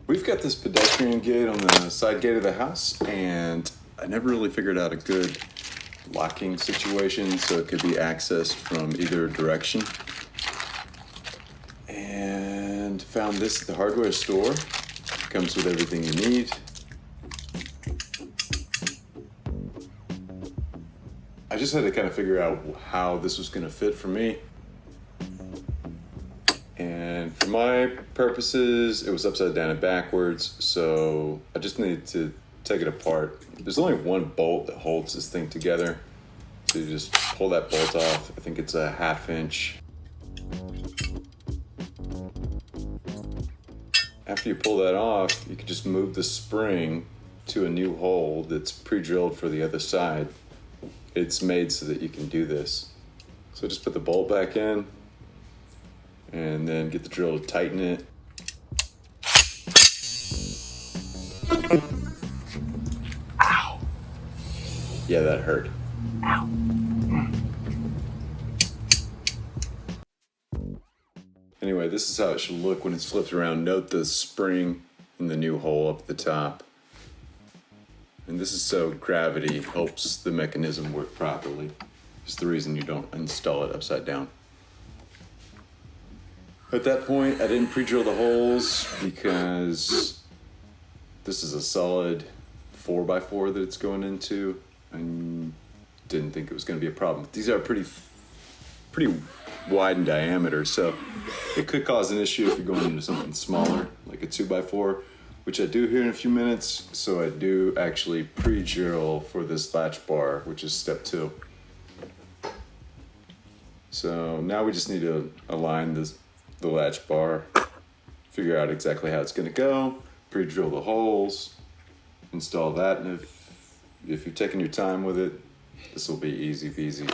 We've got this pedestrian gate on the side gate of the house, and I never really figured out a good locking situation so it could be accessed from either direction. And found this at the hardware store. Comes with everything you need. I just had to kind of figure out how this was going to fit for me. And for my purposes, it was upside down and backwards, so I just needed to take it apart. There's only one bolt that holds this thing together, so you just pull that bolt off. I think it's a 1/2 inch. After you pull that off, you can just move the spring to a new hole that's pre-drilled for the other side. It's made so that you can do this. So just put the bolt back in, and then get the drill to tighten it. Ow! Yeah, that hurt. Ow. Anyway, this is how it should look when it's flipped around. Note the spring in the new hole up at the top. And this is so gravity helps the mechanism work properly. It's the reason you don't install it upside down. At that point, I didn't pre-drill the holes because this is a solid 4x4 that it's going into. I didn't think it was going to be a problem. These are pretty wide in diameter, so it could cause an issue if you're going into something smaller, like a 2x4, which I do here in a few minutes. So I do actually pre-drill for this latch bar, which is step 2. So now we just need to align the latch bar, figure out exactly how it's going to go, pre-drill the holes, install that, and if you're taking your time with it, this will be easy peasy.